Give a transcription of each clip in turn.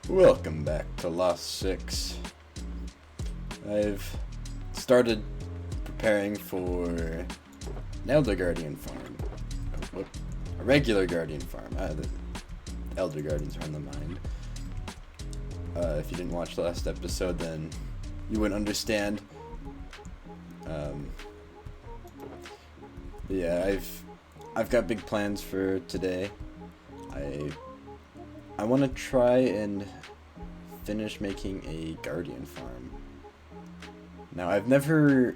Welcome back to Lost 6. I've started preparing for an Elder Guardian farm. A regular Guardian farm. The Elder Guardians are on the mind. If you didn't watch the last episode, then you wouldn't understand. Yeah, I've got big plans for today. I want to try and finish making a Guardian farm. Now, I've never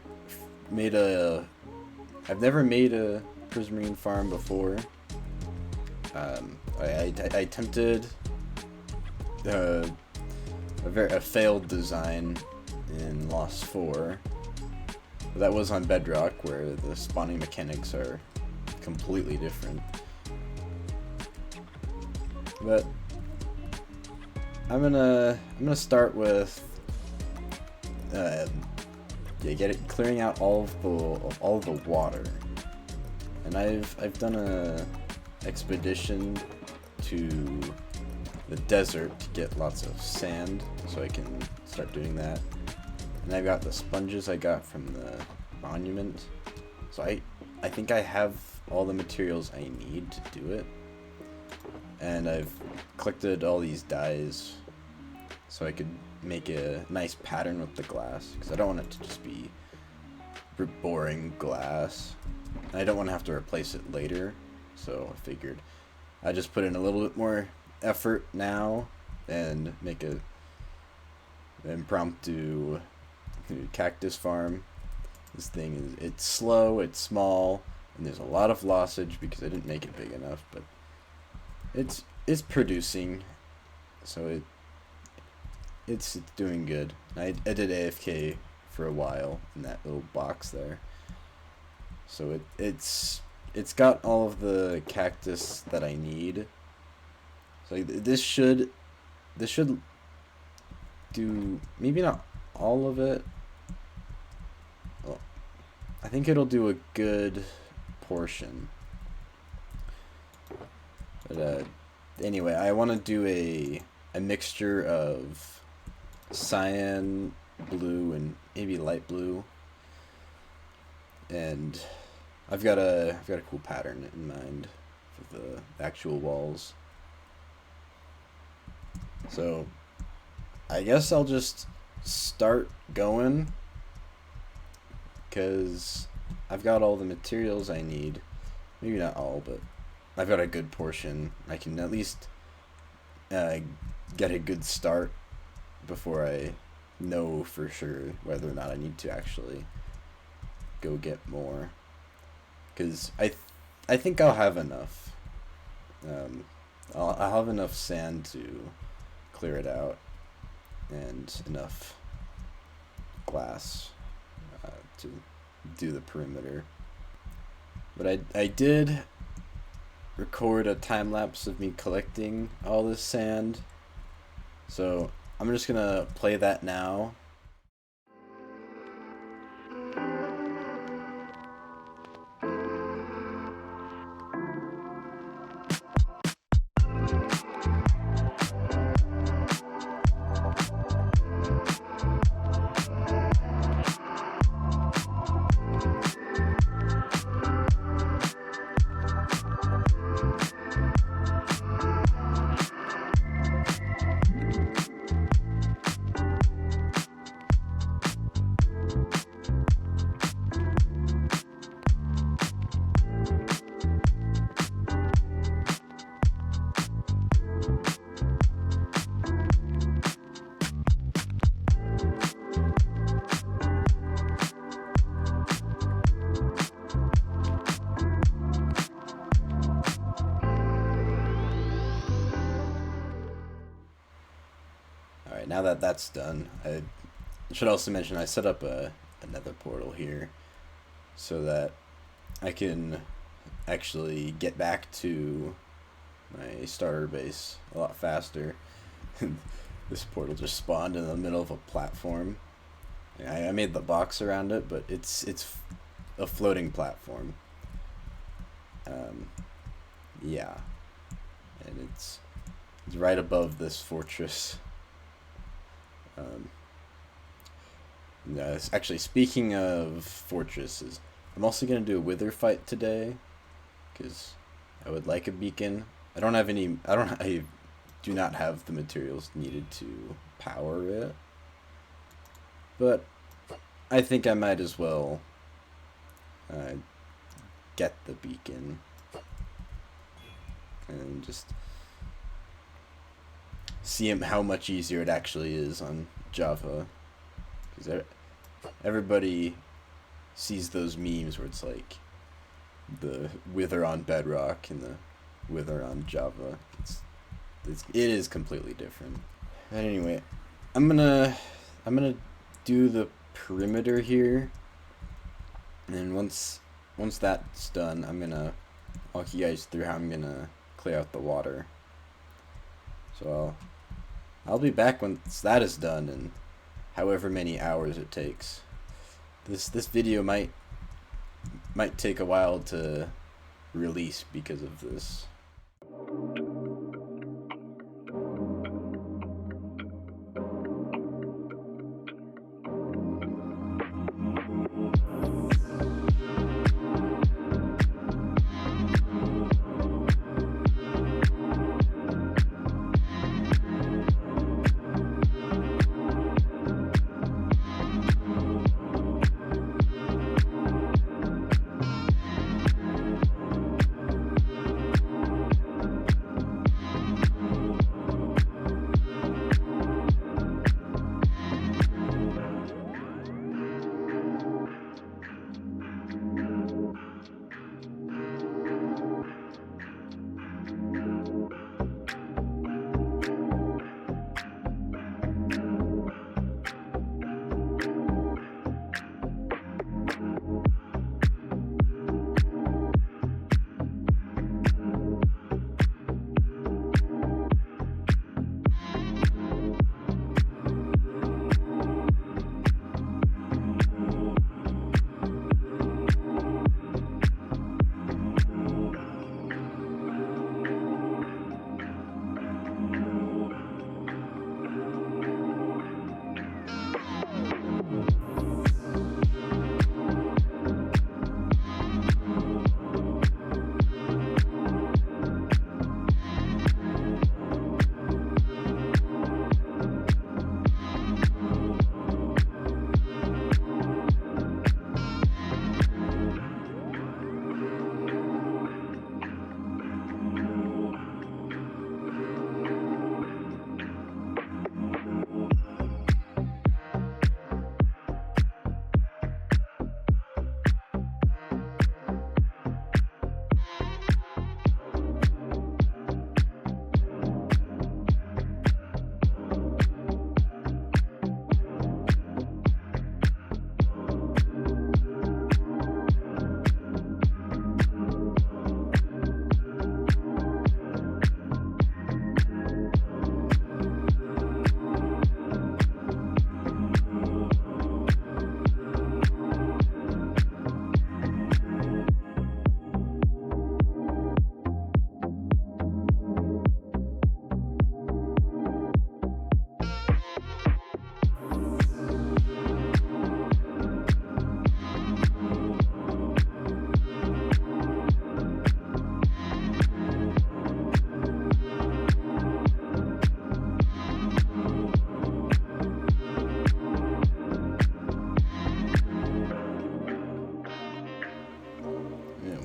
made a Prismarine farm before. I attempted a failed design in Lost 4. But that was on Bedrock, where the spawning mechanics are completely different. But I'm gonna start with clearing out all the water, and I've done a expedition to the desert to get lots of sand, so I can start doing that. And I've got the sponges I got from the monument, so I think I have all the materials I need to do it. And I've collected all these dyes so I could make a nice pattern with the glass, because I don't want it to just be boring glass. And I don't want to have to replace it later, so I figured I just put in a little bit more effort now and make a impromptu cactus farm. This thing it's slow, it's small, and there's a lot of lossage because I didn't make it big enough, but it's producing, so it's doing good. I did AFK for a while in that little box there, so it's got all of the cactus that I need. So this should do, maybe not all of it. Well, I think it'll do a good portion. But anyway, I want to do a mixture of cyan, blue, and maybe light blue. And I've got a cool pattern in mind for the actual walls. So I guess I'll just start going, because I've got all the materials I need. Maybe not all, but I've got a good portion. I can at least get a good start before I know for sure whether or not I need to actually go get more. Because I think I'll have enough. I'll have enough sand to clear it out, and enough glass to do the perimeter. But I did record a time lapse of me collecting all this sand, so I'm just gonna play that now. Alright, now that that's done, I should also mention I set up another portal here so that I can actually get back to my starter base a lot faster. This portal just spawned in the middle of a platform. I made the box around it, but it's a floating platform. Yeah, and it's It's right above this fortress. Actually, speaking of fortresses, I'm also gonna do a wither fight today, because I would like a beacon. I don't have any. I do not have the materials needed to power it, but I think I might as well get the beacon and just see how much easier it actually is on Java, because everybody sees those memes where it's like the wither on Bedrock and the wither on Java. It is completely different. But anyway, I'm gonna do the perimeter here, and once that's done, I'm gonna walk you guys through how I'm gonna clear out the water. So I'll be back once that is done, and however many hours it takes. This video might take a while to release because of this.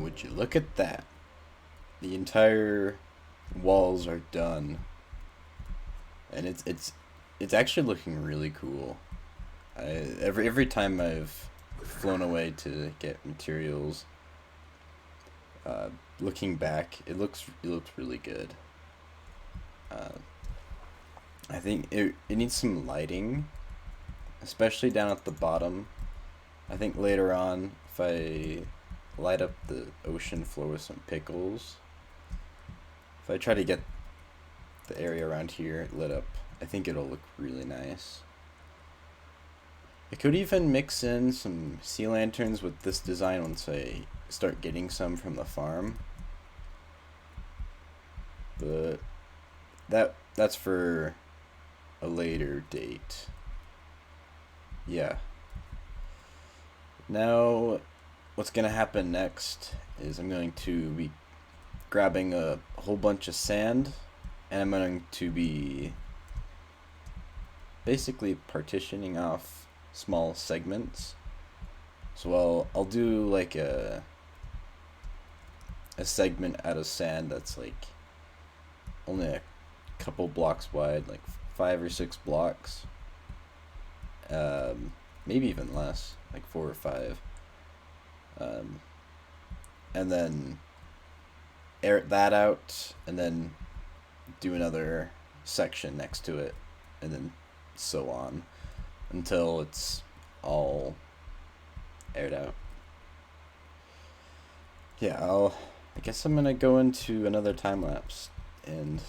Would you look at that? The entire walls are done, and it's actually looking really cool. Every time I've flown away to get materials, looking back, it looks really good. I think it needs some lighting, especially down at the bottom. I think later on, if I light up the ocean floor with some pickles, if I try to get the area around here lit up, I think it'll look really nice. I could even mix in some sea lanterns with this design once I start getting some from the farm. But that's for a later date. Yeah. Now, what's gonna happen next is I'm going to be grabbing a whole bunch of sand, and I'm going to be basically partitioning off small segments. So I'll do like a segment out of sand that's like only a couple blocks wide, like 5 or 6 blocks, maybe even less, like 4 or 5, and then air that out, and then do another section next to it, and then so on until it's all aired out. Yeah, I guess I'm gonna go into another time lapse, and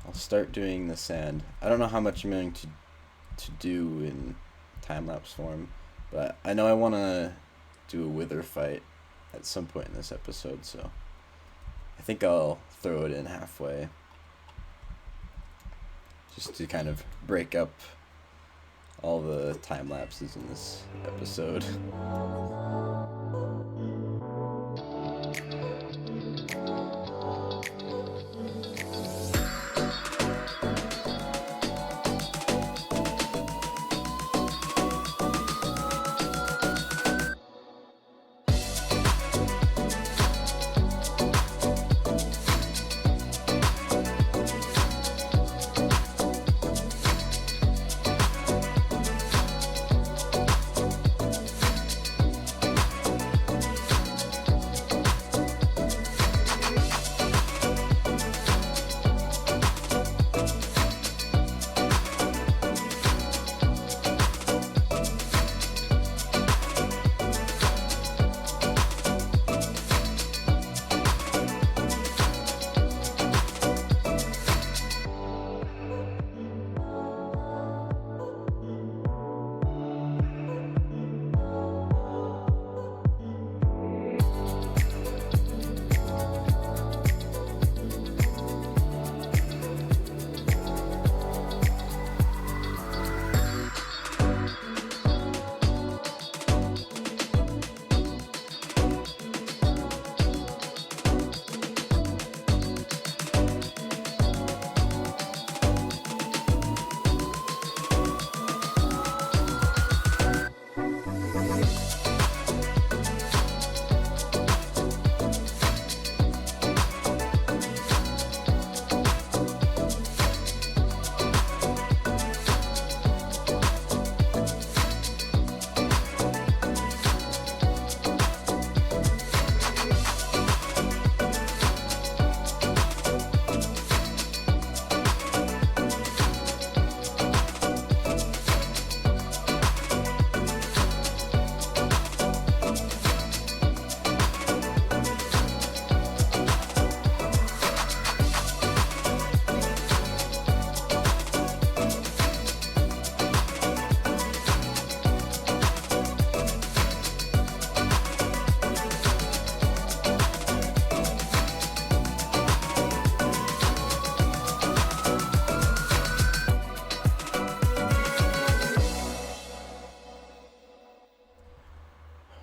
I'll start doing the sand. I don't know how much I'm going to do in time lapse form, but I know I want to do a wither fight at some point in this episode, so I think I'll throw it in halfway just to kind of break up all the time lapses in this episode.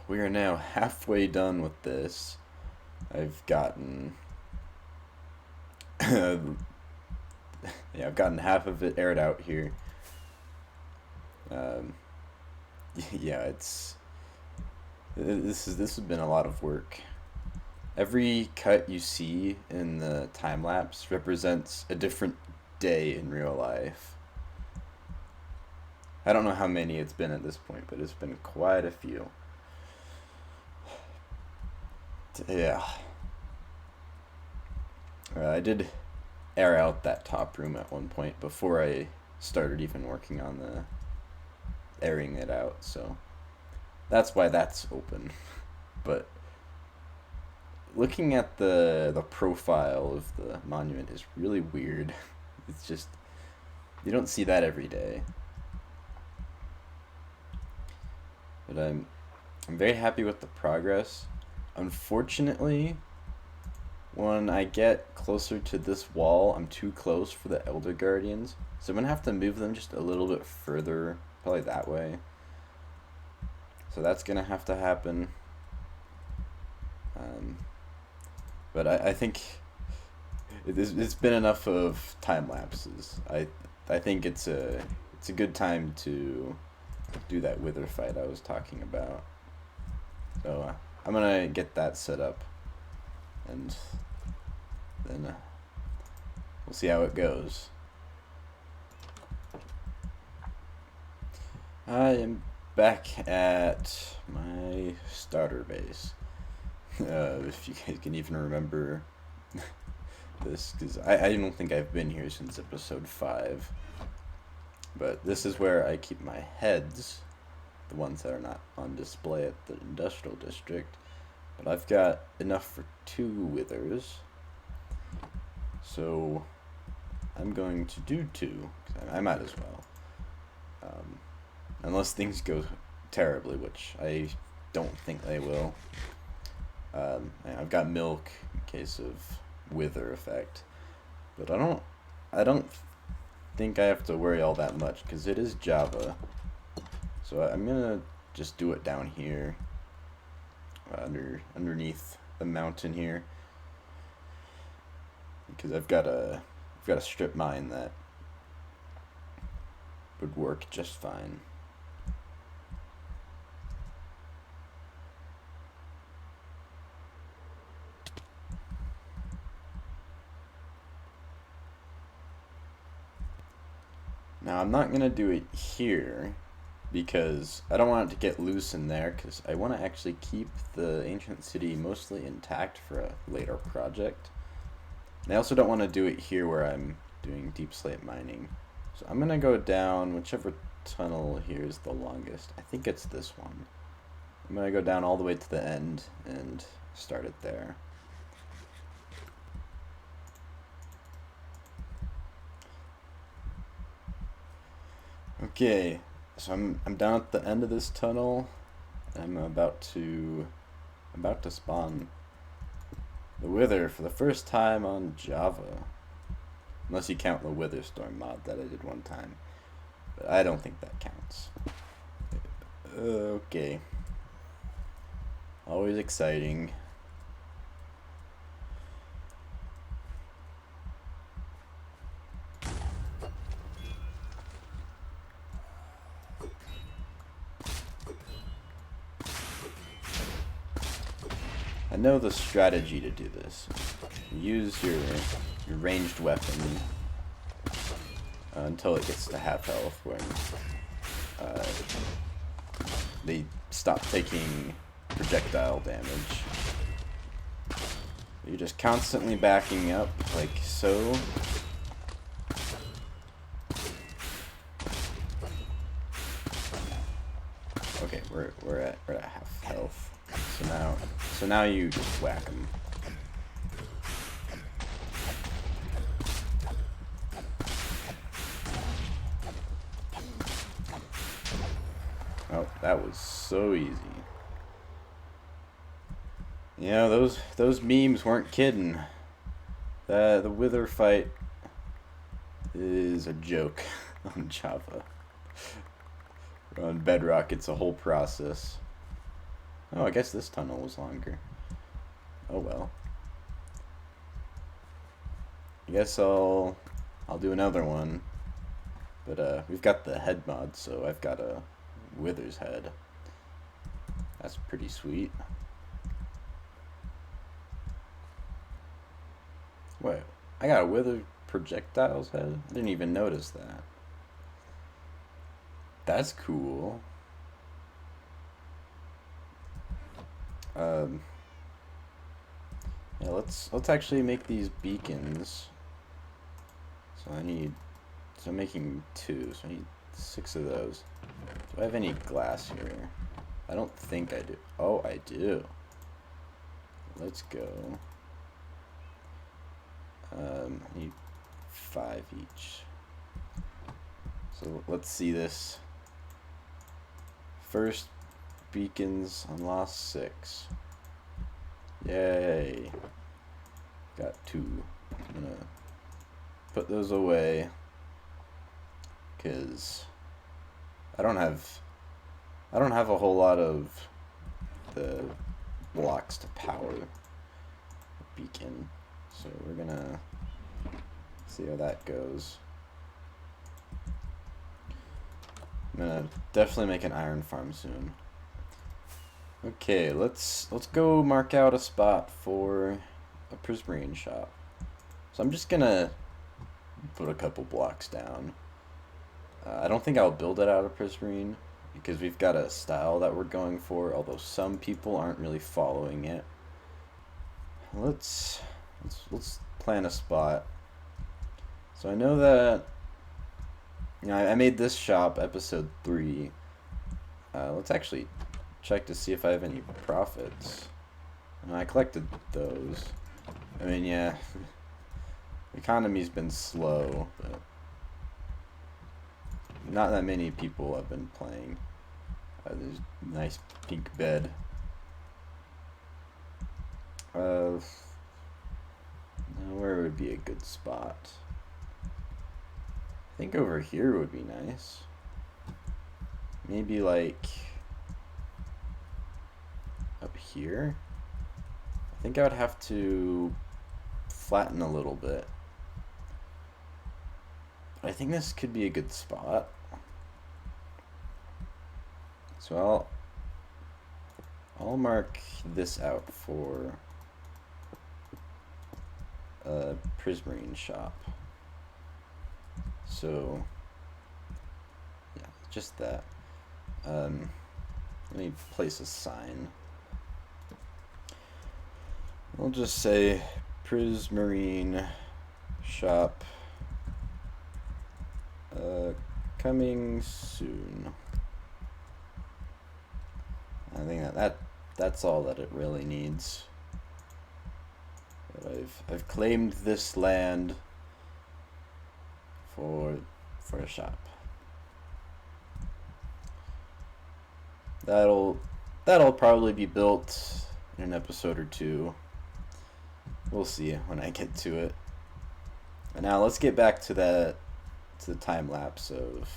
We are now halfway done with this. I've gotten yeah, I've gotten half of it aired out here. Um, yeah, this has been a lot of work. Every cut you see in the time lapse represents a different day in real life. I don't know how many it's been at this point, but it's been quite a few. Yeah. I did air out that top room at one point before I started even working on the airing it out, so that's why that's open. But looking at the profile of the monument is really weird. It's just, you don't see that every day. But I'm very happy with the progress. Unfortunately, when I get closer to this wall, I'm too close for the Elder Guardians. So I'm going to have to move them just a little bit further, probably that way. So that's going to have to happen. But I think it's been enough of time lapses. I think it's a good time to do that wither fight I was talking about. So I'm gonna get that set up, and then we'll see how it goes. I am back at my starter base. If you guys can even remember this, because I don't think I've been here since episode 5. But this is where I keep my heads, the ones that are not on display at the industrial district. But I've got enough for 2 withers, so I'm going to do 2, 'cause I might as well. Unless things go terribly, which I don't think they will. I've got milk in case of wither effect, but I don't think I have to worry all that much because it is Java. So I'm gonna just do it down here, underneath the mountain here, because I've got a strip mine that would work just fine. Now I'm not gonna do it here because I don't want it to get loose in there, because I want to actually keep the ancient city mostly intact for a later project. And I also don't want to do it here where I'm doing deep slate mining. So I'm gonna go down whichever tunnel here is the longest. I think it's this one. I'm gonna go down all the way to the end and start it there. Okay, so I'm down at the end of this tunnel. I'm about to spawn the Wither for the first time on Java. Unless you count the Wither Storm mod that I did one time. But I don't think that counts. Okay. Always exciting. I know the strategy to do this. Use your ranged weapon until it gets to half health, when they stop taking projectile damage. You're just constantly backing up, like so. Okay, we're at half health. So now you just whack them. Oh, that was so easy. You know, those memes weren't kidding. The Wither fight is a joke on Java. On Bedrock, it's a whole process. Oh, I guess this tunnel was longer. Oh well. I guess I'll do another one. But we've got the head mod, so I've got a Wither's head. That's pretty sweet. Wait, I got a Wither projectiles head? I didn't even notice that. That's cool. Yeah, let's actually make these beacons. So I'm making 2, so I need 6 of those. Do I have any glass here? I don't think I do. Oh, I do. Let's go. I need 5 each. So let's see this. First beacons on Lost 6. Yay. Got 2. I'm gonna put those away because I don't have a whole lot of the blocks to power the beacon, so we're gonna see how that goes. I'm gonna definitely make an iron farm soon. Okay, let's go mark out a spot for a Prismarine shop. So I'm just gonna put a couple blocks down. I don't think I'll build it out of Prismarine because we've got a style that we're going for, although some people aren't really following it. Let's plan a spot. So I know that, you know, I made this shop episode 3. Let's actually check to see if I have any profits. I collected those. I mean, yeah, the economy's been slow, but not that many people have been playing. There's a nice pink bed. Now where would be a good spot? I think over here would be nice. Maybe like up here. I think I would have to flatten a little bit. But I think this could be a good spot. So I'll mark this out for a Prismarine shop. So yeah, just that. Let me place a sign. I'll just say Prismarine shop coming soon. I think that's all that it really needs. But I've claimed this land for a shop. That'll probably be built in an episode or 2. We'll see when I get to it. And now let's get back to the time lapse of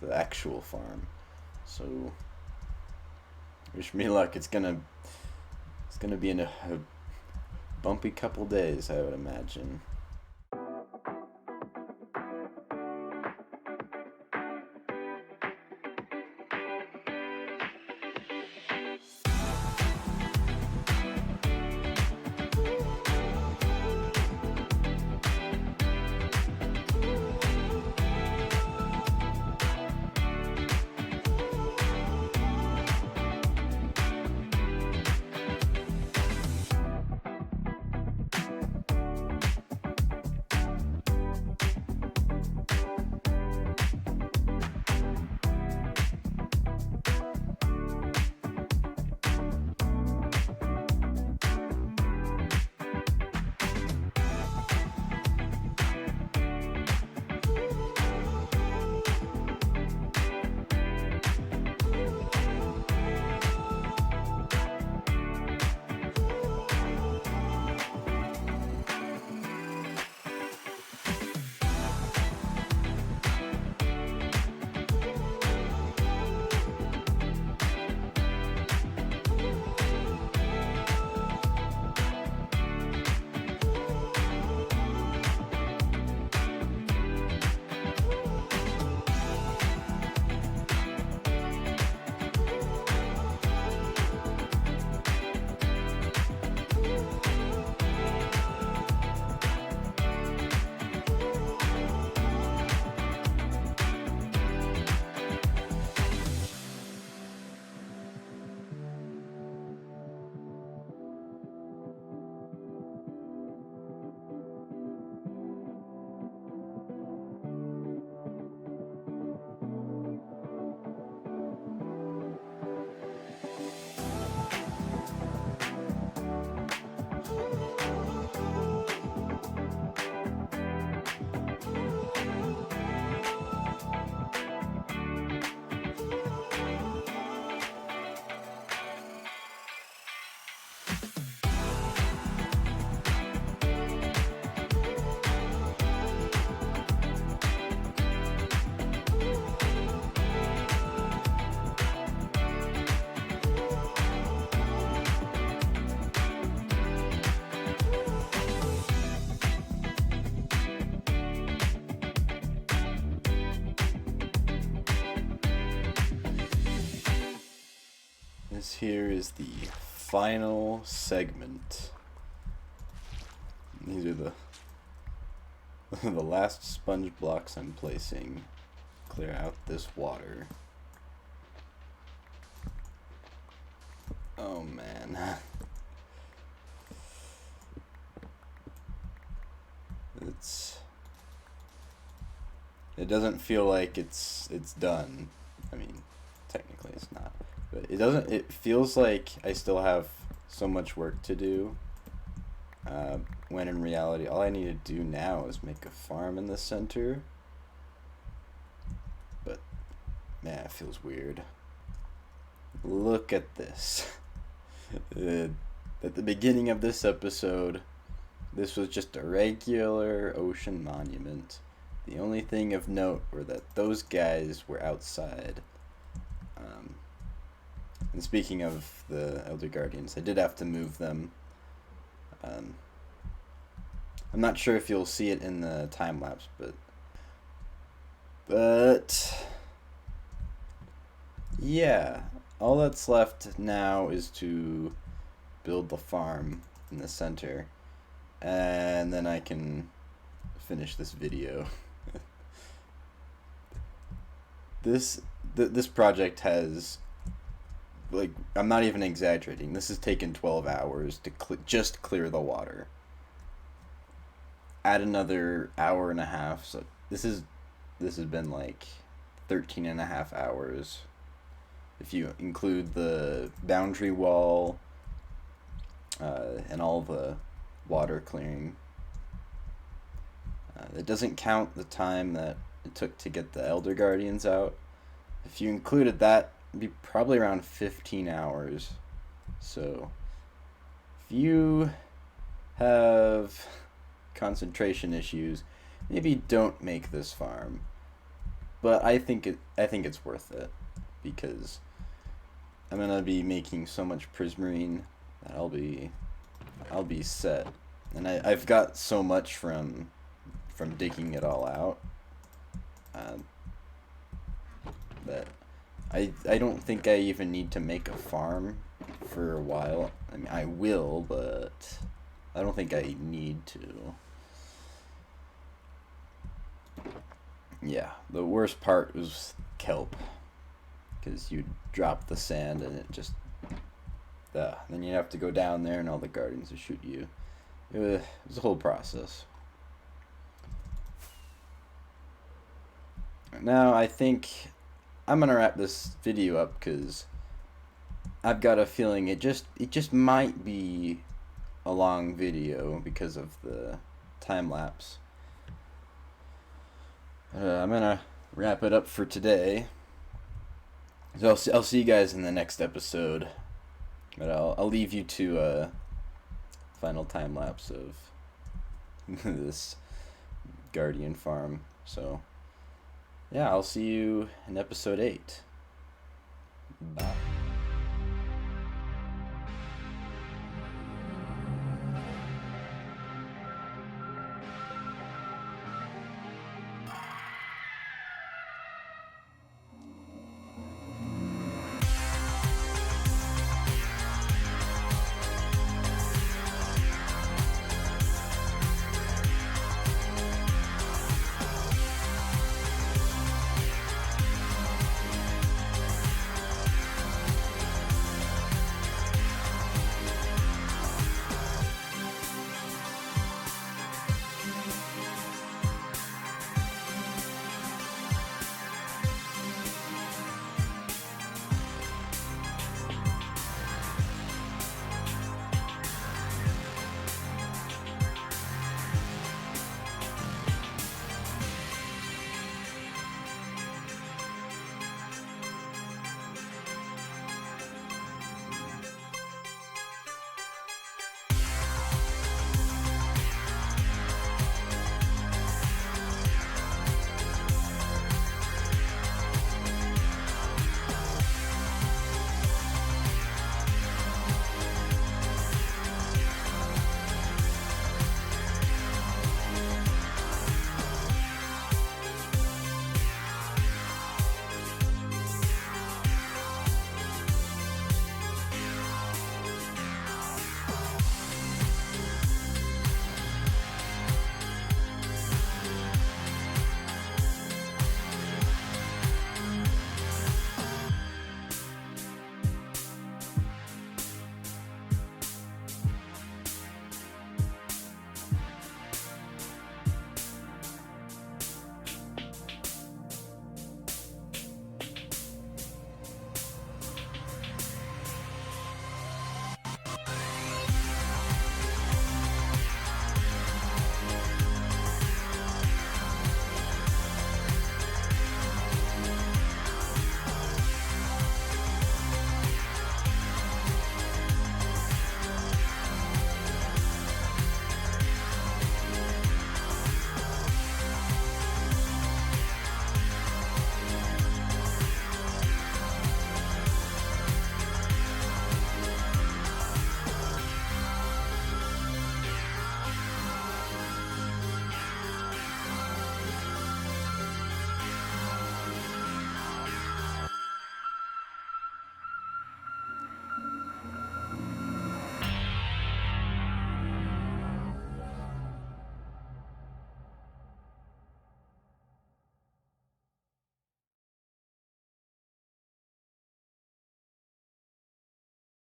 the actual farm. So wish me luck. It's gonna be in a bumpy couple days, I would imagine. This here is the final segment. These are the the last sponge blocks I'm placing. Clear out this water. Oh man. It doesn't feel like it's done. I mean, technically it's not. But it feels like I still have so much work to do. When in reality, all I need to do now is make a farm in the center. But, man, it feels weird. Look at this. At the beginning of this episode, this was just a regular ocean monument. The only thing of note were that those guys were outside. And speaking of the Elder Guardians, I did have to move them. I'm not sure if you'll see it in the time lapse, but yeah, all that's left now is to build the farm in the center, and then I can finish this video. This project has, like, I'm not even exaggerating, this has taken 12 hours to just clear the water. Add another hour and a half, so this has been like 13 and a half hours if you include the boundary wall and all the water clearing. It doesn't count the time that it took to get the Elder Guardians out. If you included that, it'd be probably around 15 hours. So if you have concentration issues, maybe don't make this farm. But I think it's worth it, because I'm gonna be making so much Prismarine that I'll be set. And I've got so much from digging it all out that I don't think I even need to make a farm for a while. I mean, I will, but I don't think I need to. Yeah, the worst part was kelp, because you drop the sand and it just, then you have to go down there and all the guardians will shoot you. It was a whole process. Now I think I'm gonna wrap this video up, because I've got a feeling it just might be a long video because of the time lapse. I'm gonna wrap it up for today. So I'll see you guys in the next episode. But I'll leave you to a final time lapse of this Guardian farm. So yeah, I'll see you in episode 8. Bye.